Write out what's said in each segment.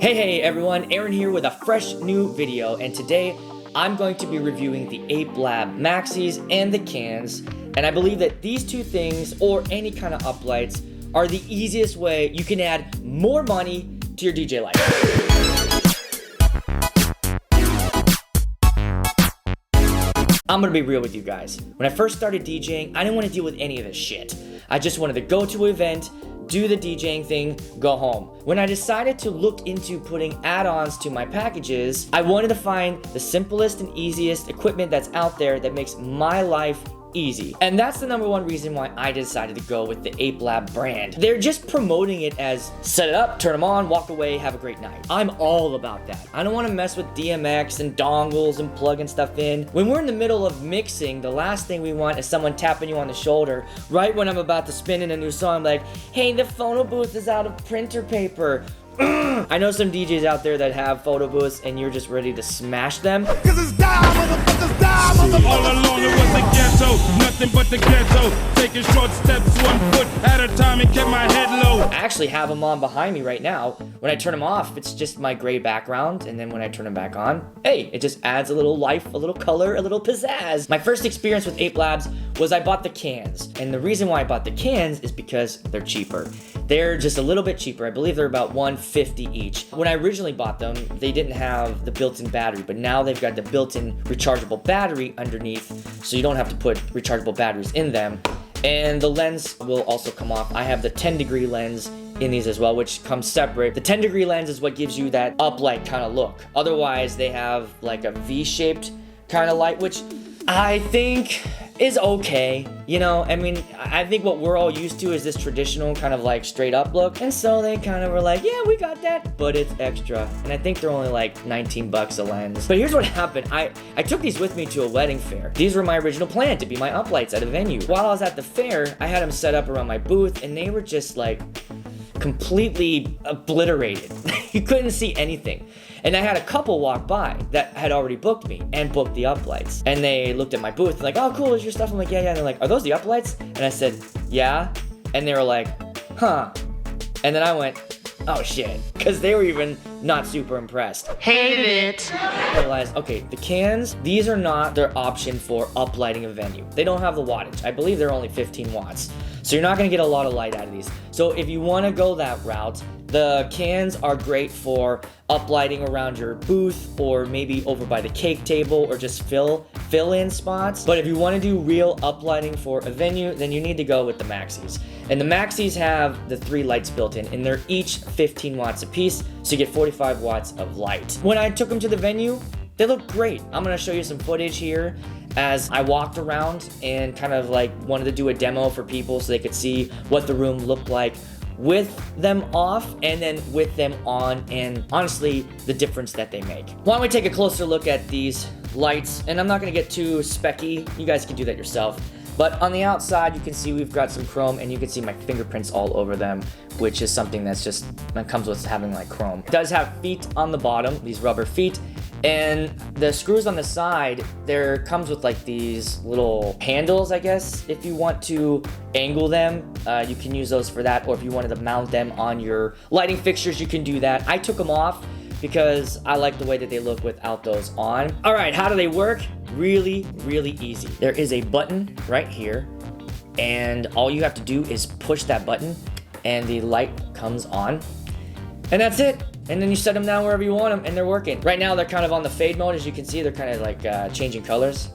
Hey everyone, Aaron here with a fresh new video, and today I'm going to be reviewing the Ape Lab Maxis and the cans, and I believe that these two things, or any kind of uplights, are the easiest way you can add more money to your DJ life. I'm gonna be real with you guys. When I first started DJing, I didn't want to deal with any of this shit. I just wanted to go to an event, do the DJing thing, go home. When I decided to look into putting add-ons to my packages, I wanted to find the simplest and easiest equipment that's out there that makes my life easy. And that's the #1 reason why I decided to go with the Ape Lab brand. They're just promoting it as set it up, turn them on, walk away, have a great night. I'm all about that. I don't want to mess with DMX and dongles and plugging stuff in. When we're in the middle of mixing, the last thing we want is someone tapping you on the shoulder right when I'm about to spin in a new song like, hey, the phono booth is out of printer paper. I know some DJs out there that have photo booths and you're just ready to smash them. Cause it's down, motherfuckers down, motherfuckers. All along it was the ghetto, nothing but the ghetto. Taking short steps, 1 foot at a time and kept my head low. I actually have them on behind me right now. When I turn them off, it's just my gray background, and then when I turn them back on, hey, it just adds a little life, a little color, a little pizzazz. My first experience with Ape Labs was I bought the cans, and the reason why I bought the cans is because they're cheaper. They're just a little bit cheaper. I believe they're about $150 each. When I originally bought them, they didn't have the built-in battery, but now they've got the built-in rechargeable battery underneath, so you don't have to put rechargeable batteries in them. And the lens will also come off. I have the 10-degree lens in these as well, which comes separate. The 10-degree lens is what gives you that uplight kind of look. Otherwise, they have like a V-shaped kind of light, which I think is okay. You know, I mean, I think what we're all used to is this traditional kind of like straight up look. And so they kind of were like, yeah, we got that, but it's extra. And I think they're only like 19 bucks a lens. But here's what happened. I took these with me to a wedding fair. These were my original plan to be my uplights at a venue. While I was at the fair, I had them set up around my booth and they were just like completely obliterated. You couldn't see anything. And I had a couple walk by that had already booked me and booked the uplights. And they looked at my booth and like, oh cool, is your stuff? I'm like, yeah. And they're like, are those the uplights? And I said, yeah. And they were like, huh. And then I went, oh shit. Because they were even not super impressed. Hated it. I realized, okay, the cans, these are not their option for uplighting a venue. They don't have the wattage. I believe they're only 15 watts. So you're not gonna get a lot of light out of these. So if you wanna go that route, the cans are great for uplighting around your booth or maybe over by the cake table or just fill in spots. But if you want to do real uplighting for a venue, then you need to go with the Maxis. And the Maxis have the 3 lights built in and they're each 15 watts a piece, so you get 45 watts of light. When I took them to the venue, they look great. I'm gonna show you some footage here as I walked around and kind of like wanted to do a demo for people so they could see what the room looked like with them off and then with them on, and honestly the difference that they make. Why don't we take a closer look at these lights? And I'm not gonna get too specky, you guys can do that yourself. But on the outside you can see we've got some chrome and you can see my fingerprints all over them, which is something that comes with having like chrome. It does have feet on the bottom, these rubber feet. And the screws on the side, there comes with like these little handles, I guess. If you want to angle them, you can use those for that. Or if you wanted to mount them on your lighting fixtures, you can do that. I took them off because I like the way that they look without those on. All right, how do they work? Really, really easy. There is a button right here, and all you have to do is push that button and the light comes on. And that's it. And then you set them down wherever you want them and they're working. Right now they're kind of on the fade mode. As you can see, they're kind of like changing colors.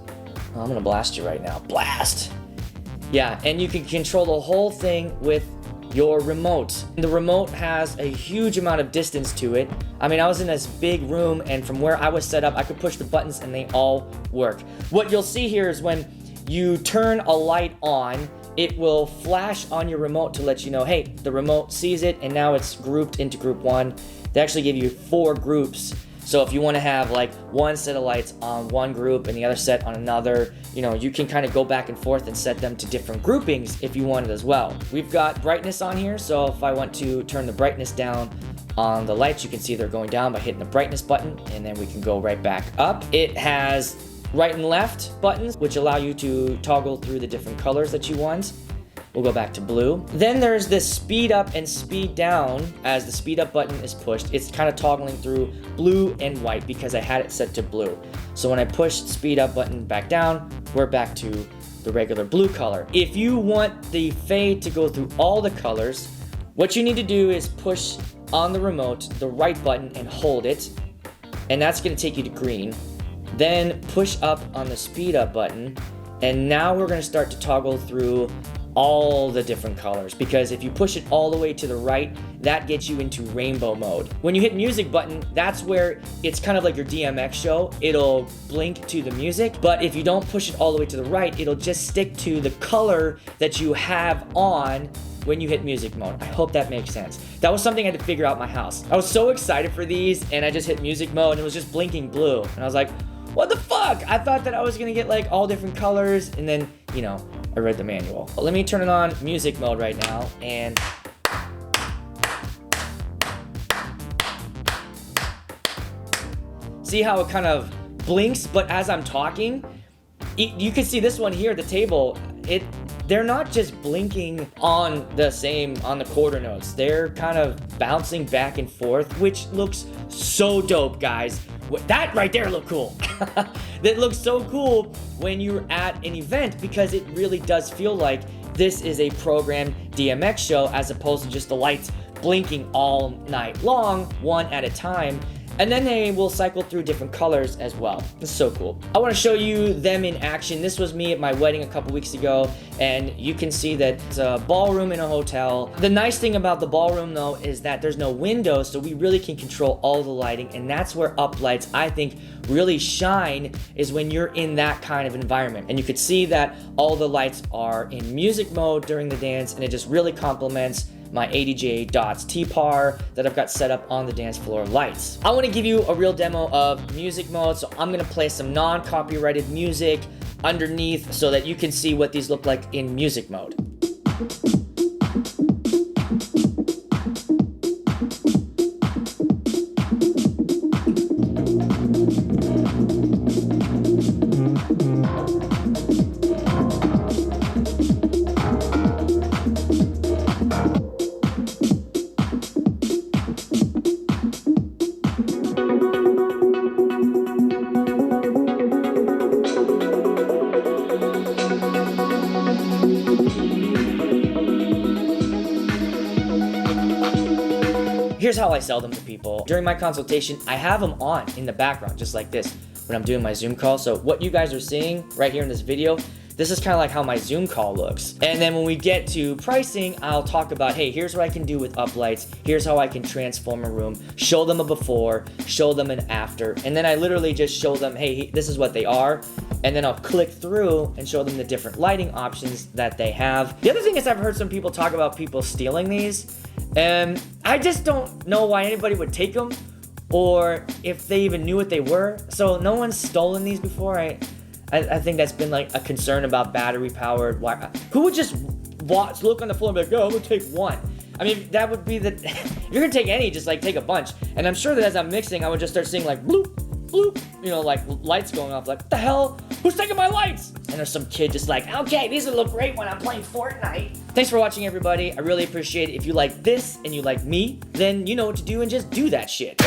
Oh, I'm gonna blast you right now. Blast! Yeah, and you can control the whole thing with your remote. The remote has a huge amount of distance to it. I mean, I was in this big room and from where I was set up, I could push the buttons and they all work. What you'll see here is when you turn a light on, it will flash on your remote to let you know, hey, the remote sees it and now it's grouped into group 1. They actually give you 4 groups. So if you want to have like one set of lights on one group and the other set on another, you know, you can kind of go back and forth and set them to different groupings if you wanted as well. We've got brightness on here. So if I want to turn the brightness down on the lights, you can see they're going down by hitting the brightness button, and then we can go right back up. It has right and left buttons, which allow you to toggle through the different colors that you want. we'll go back to blue. Then there's this speed up and speed down. As the speed up button is pushed, it's kind of toggling through blue and white because I had it set to blue. So when I push speed up button back down, we're back to the regular blue color. If you want the fade to go through all the colors, what you need to do is push on the remote the right button and hold it, and that's going to take you to green. Then push up on the speed up button, and now we're going to start to toggle through all the different colors, because if you push it all the way to the right, that gets you into rainbow mode. When you hit music button, that's where it's kind of like your DMX show. It'll blink to the music, but if you don't push it all the way to the right, it'll just stick to the color that you have on when you hit music mode. I hope that makes sense. That was something I had to figure out in my house. I was so excited for these, and I just hit music mode and it was just blinking blue. And I was like, what the fuck? I thought that I was gonna get like all different colors, and then, you know, I read the manual. But let me turn it on music mode right now, and see how it kind of blinks, but as I'm talking, you can see this one here at the table, they're not just blinking on the quarter notes. They're kind of bouncing back and forth, which looks so dope, guys. That right there looked cool. That looks so cool when you're at an event, because it really does feel like this is a programmed DMX show as opposed to just the lights blinking all night long, one at a time. And then they will cycle through different colors as well. It's so cool. I want to show you them in action. This was me at my wedding a couple weeks ago, and you can see that it's a ballroom in a hotel. The nice thing about the ballroom though is that there's no windows, so we really can control all the lighting, and that's where Uplights, I think, really shine, is when you're in that kind of environment. And you could see that all the lights are in music mode during the dance, and it just really complements my ADJ Dots T-Par that I've got set up on the dance floor lights. I want to give you a real demo of music mode, so I'm going to play some non-copyrighted music underneath so that you can see what these look like in music mode. Here's how I sell them to people. During my consultation, I have them on in the background, just like this, when I'm doing my Zoom call. So what you guys are seeing right here in this video, this is kind of like how my Zoom call looks. And then when we get to pricing, I'll talk about, hey, here's what I can do with Uplights. Here's how I can transform a room, show them a before, show them an after. And then I literally just show them, hey, this is what they are. And then I'll click through and show them the different lighting options that they have. The other thing is, I've heard some people talk about people stealing these. And I just don't know why anybody would take them, or if they even knew what they were. So no one's stolen these before. I think that's been like a concern about battery powered wire. Who would just look on the floor and be like, yo, I'm gonna take one? I mean, that would be if you're gonna take any, just like take a bunch. And I'm sure that as I'm mixing, I would just start seeing like bloop, bloop, you know, like lights going off. Like, what the hell? Who's taking my lights? And there's some kid just like, okay, these would look great when I'm playing Fortnite. Thanks for watching, everybody. I really appreciate it. If you like this and you like me, then you know what to do and just do that shit.